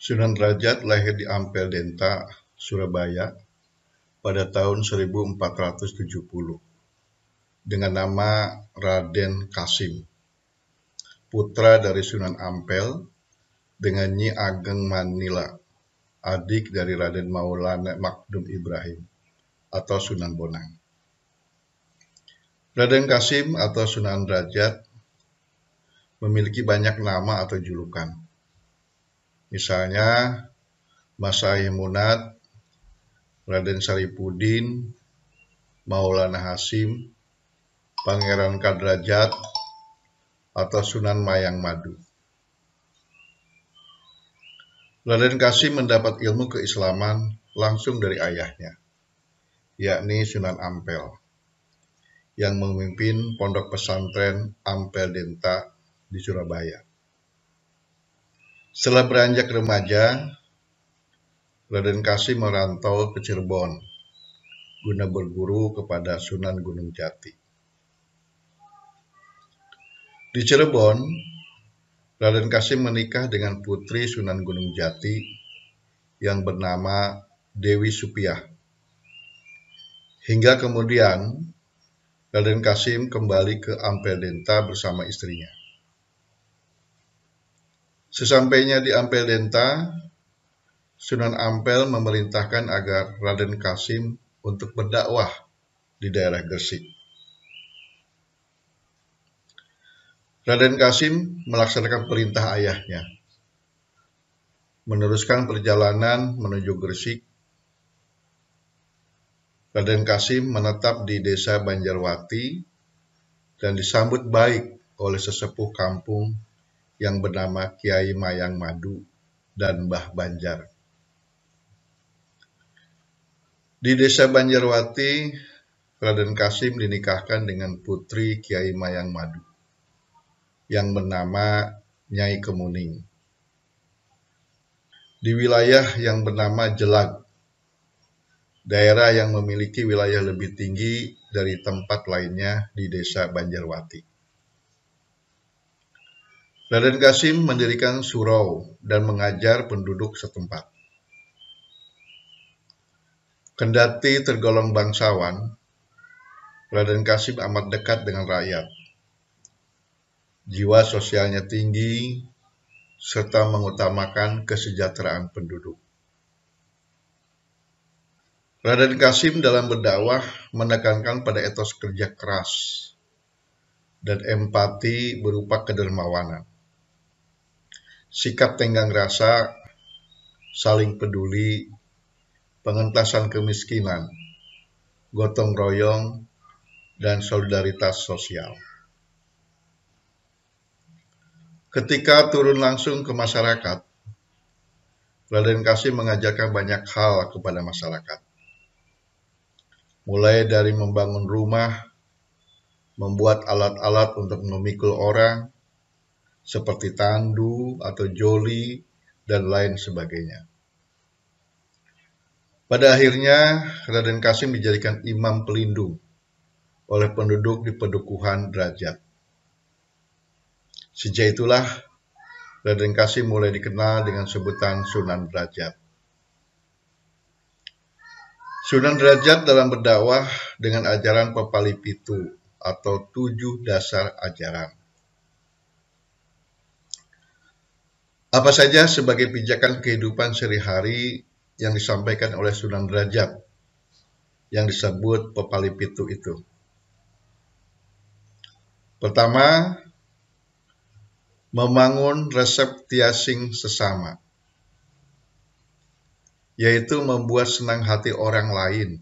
Sunan Derajat lahir di Ampel Denta, Surabaya pada tahun 1470 dengan nama Raden Kasim, putra dari Sunan Ampel dengan Nyi Ageng Manila, adik dari Raden Maulana Makdum Ibrahim atau Sunan Bonang. Raden Kasim atau Sunan Derajat memiliki banyak nama atau julukan. Misalnya Masai Munad, Raden Saripudin, Maulana Hasim, Pangeran Kadrajat, atau Sunan Mayang Madu. Raden Kasim mendapat ilmu keislaman langsung dari ayahnya, yakni Sunan Ampel, yang memimpin pondok pesantren Ampel Denta di Surabaya. Setelah beranjak remaja, Raden Kasim merantau ke Cirebon guna berguru kepada Sunan Gunung Jati. Di Cirebon, Raden Kasim menikah dengan putri Sunan Gunung Jati yang bernama Dewi Supiah. Hingga kemudian Raden Kasim kembali ke Ampel Denta bersama istrinya. Sesampainya di Ampel Denta, Sunan Ampel memerintahkan agar Raden Kasim untuk berdakwah di daerah Gresik. Raden Kasim melaksanakan perintah ayahnya, meneruskan perjalanan menuju Gresik. Raden Kasim menetap di desa Banjarwati dan disambut baik oleh sesepuh kampung yang bernama Kiai Mayang Madu dan Mbah Banjar. Di desa Banjarwati, Raden Kasim dinikahkan dengan putri Kiai Mayang Madu yang bernama Nyai Kemuning. Di wilayah yang bernama Jelag, daerah yang memiliki wilayah lebih tinggi dari tempat lainnya di desa Banjarwati. Raden Kasim mendirikan surau dan mengajar penduduk setempat. Kendati tergolong bangsawan, Raden Kasim amat dekat dengan rakyat. Jiwa sosialnya tinggi, serta mengutamakan kesejahteraan penduduk. Raden Kasim dalam berdakwah menekankan pada etos kerja keras dan empati berupa kedermawanan. Sikap tenggang rasa, saling peduli, pengentasan kemiskinan, gotong royong, dan solidaritas sosial. Ketika turun langsung ke masyarakat, Raden Kasim mengajarkan banyak hal kepada masyarakat. Mulai dari membangun rumah, membuat alat-alat untuk memikul orang, seperti tandu atau joli, dan lain sebagainya. Pada akhirnya, Raden Kasim dijadikan imam pelindung oleh penduduk di Pedukuhan Derajat. Sejak itulah, Raden Kasim mulai dikenal dengan sebutan Sunan Derajat. Sunan Derajat dalam berdakwah dengan ajaran Pepali Pitu atau 7 dasar ajaran. Apa saja sebagai pijakan kehidupan sehari-hari yang disampaikan oleh Sunan Derajat yang disebut Pepali Pitu itu? Pertama, membangun resep tiasing sesama, yaitu membuat senang hati orang lain.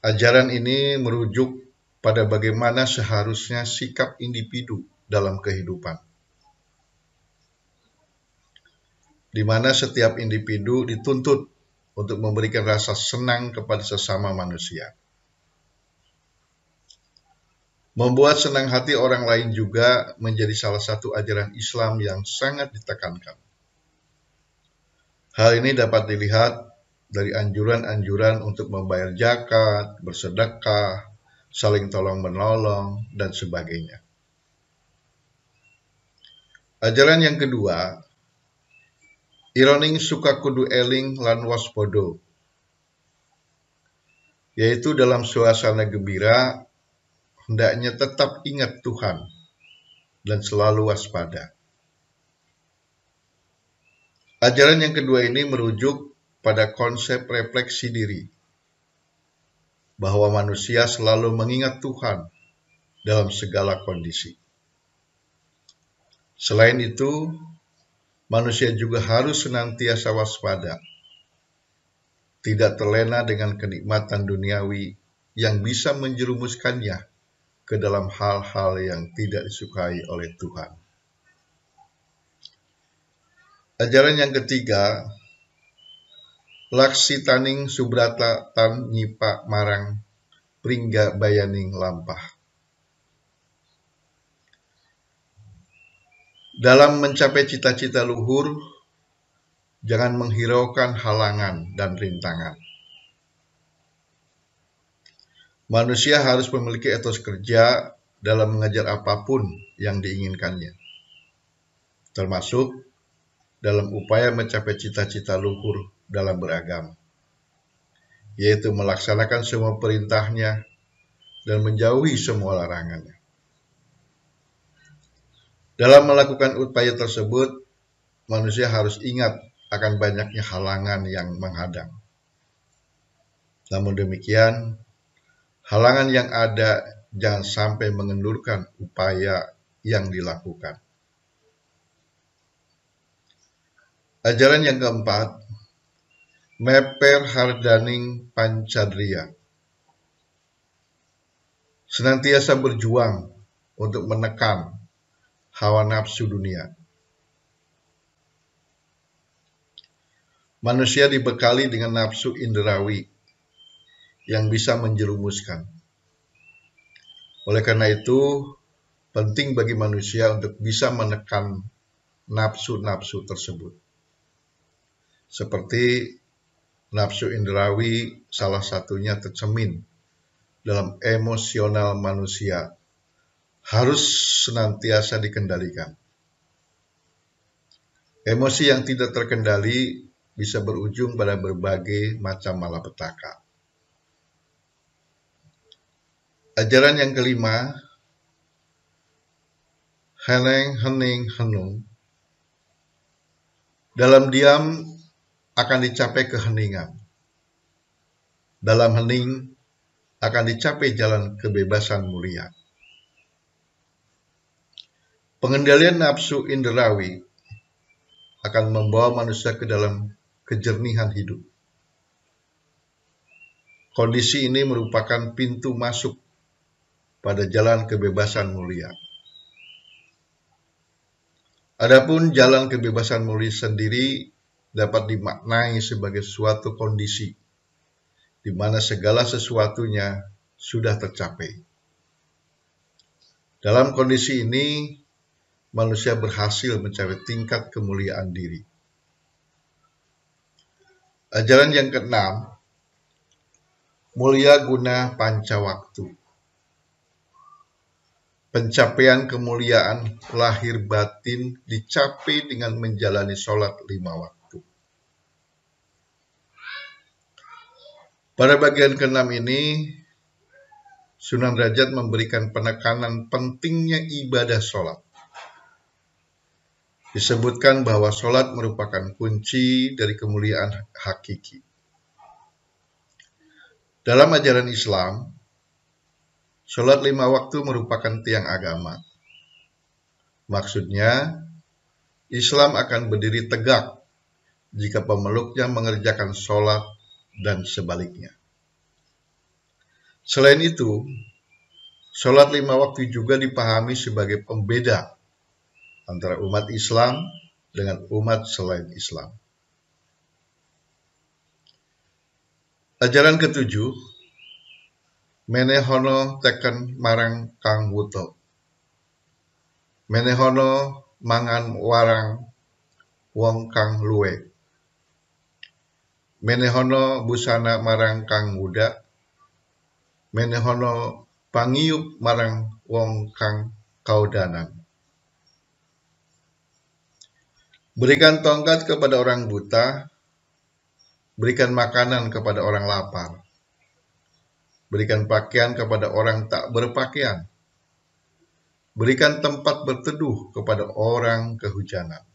Ajaran ini merujuk pada bagaimana seharusnya sikap individu dalam kehidupan, di mana setiap individu dituntut untuk memberikan rasa senang kepada sesama manusia. Membuat senang hati orang lain juga menjadi salah satu ajaran Islam yang sangat ditekankan. Hal ini dapat dilihat dari anjuran-anjuran untuk membayar zakat, bersedekah, saling tolong-menolong, dan sebagainya. Ajaran yang kedua Ironing suka kudu eling lan waspada, yaitu dalam suasana gembira hendaknya tetap ingat Tuhan dan selalu waspada. Ajaran yang kedua ini merujuk pada konsep refleksi diri, bahwa manusia selalu mengingat Tuhan dalam segala kondisi. Selain itu, manusia juga harus senantiasa waspada, tidak terlena dengan kenikmatan duniawi yang bisa menjerumuskannya ke dalam hal-hal yang tidak disukai oleh Tuhan. Ajaran yang ketiga, laksi taning subrata tan nyipa marang pringga bayaning lampah. Dalam mencapai cita-cita luhur, jangan menghiraukan halangan dan rintangan. Manusia harus memiliki etos kerja dalam mengejar apapun yang diinginkannya, termasuk dalam upaya mencapai cita-cita luhur dalam beragama, yaitu melaksanakan semua perintahnya dan menjauhi semua larangannya. Dalam melakukan upaya tersebut, manusia harus ingat akan banyaknya halangan yang menghadang. Namun demikian, halangan yang ada jangan sampai mengendurkan upaya yang dilakukan. Ajaran yang keempat, meper hardaning pancadria. Senantiasa berjuang untuk menekan hawa nafsu dunia. Manusia dibekali dengan nafsu indrawi yang bisa menjerumuskan. Oleh karena itu, penting bagi manusia untuk bisa menekan nafsu-nafsu tersebut. Seperti nafsu indrawi, salah satunya tercermin dalam emosional manusia, harus senantiasa dikendalikan. Emosi yang tidak terkendali bisa berujung pada berbagai macam malapetaka. Ajaran yang kelima, heneng hening henung. Dalam diam akan dicapai keheningan. Dalam hening akan dicapai jalan kebebasan mulia. Pengendalian nafsu indrawi akan membawa manusia ke dalam kejernihan hidup. Kondisi ini merupakan pintu masuk pada jalan kebebasan mulia. Adapun jalan kebebasan mulia sendiri dapat dimaknai sebagai suatu kondisi di mana segala sesuatunya sudah tercapai. Dalam kondisi ini, manusia berhasil mencapai tingkat kemuliaan diri. Ajaran yang keenam, mulia guna pancawaktu. Pencapaian kemuliaan lahir batin dicapai dengan menjalani sholat 5 waktu. Pada bagian keenam ini, Sunan Derajat memberikan penekanan pentingnya ibadah sholat. Disebutkan bahwa sholat merupakan kunci dari kemuliaan hakiki. Dalam ajaran Islam, sholat 5 waktu merupakan tiang agama. Maksudnya, Islam akan berdiri tegak jika pemeluknya mengerjakan sholat dan sebaliknya. Selain itu, sholat 5 waktu juga dipahami sebagai pembeda antara umat Islam dengan umat selain Islam. Ajaran ketujuh, menehono teken marang kang wuto. Menehono mangan warang wong kang luwe. Menehono busana marang kang muda. Menehono pangiup marang wong kang kaudanan. Berikan tongkat kepada orang buta, berikan makanan kepada orang lapar, berikan pakaian kepada orang tak berpakaian, berikan tempat berteduh kepada orang kehujanan.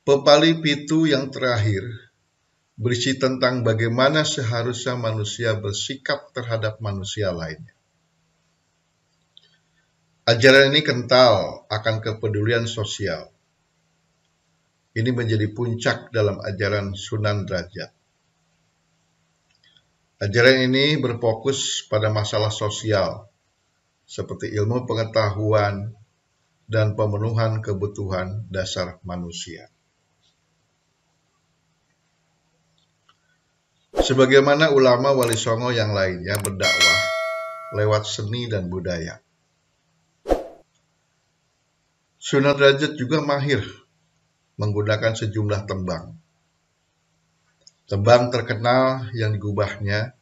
Pepali pitu yang terakhir berisi tentang bagaimana seharusnya manusia bersikap terhadap manusia lainnya. Ajaran ini kental akan kepedulian sosial. Ini menjadi puncak dalam ajaran Sunan Derajat. Ajaran ini berfokus pada masalah sosial, seperti ilmu pengetahuan dan pemenuhan kebutuhan dasar manusia. Sebagaimana ulama Wali Songo yang lainnya berdakwah lewat seni dan budaya, Sunan Derajat juga mahir menggunakan sejumlah tembang. Tembang terkenal yang digubahnya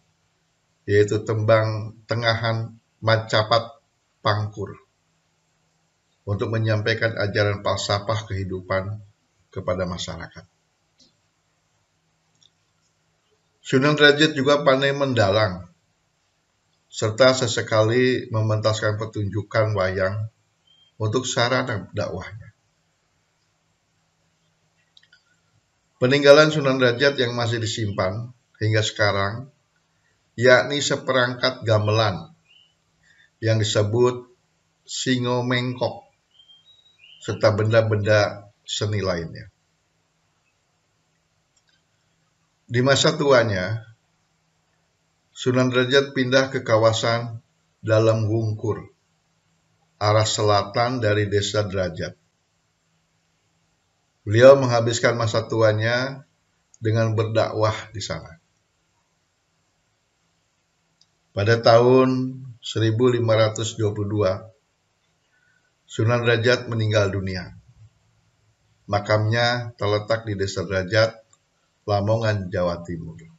yaitu tembang tengahan Macapat Pangkur untuk menyampaikan ajaran falsafah kehidupan kepada masyarakat. Sunan Derajat juga pandai mendalang serta sesekali mementaskan pertunjukan wayang untuk sarana dakwahnya. Peninggalan Sunan Derajat yang masih disimpan hingga sekarang yakni seperangkat gamelan yang disebut singo mengkok serta benda-benda seni lainnya. Di masa tuanya, Sunan Derajat pindah ke kawasan Dalam Wungkur, arah selatan dari desa Derajat. Beliau menghabiskan masa tuanya dengan berdakwah di sana. Pada tahun 1522, Sunan Derajat meninggal dunia. Makamnya terletak di desa Derajat, Lamongan, Jawa Timur.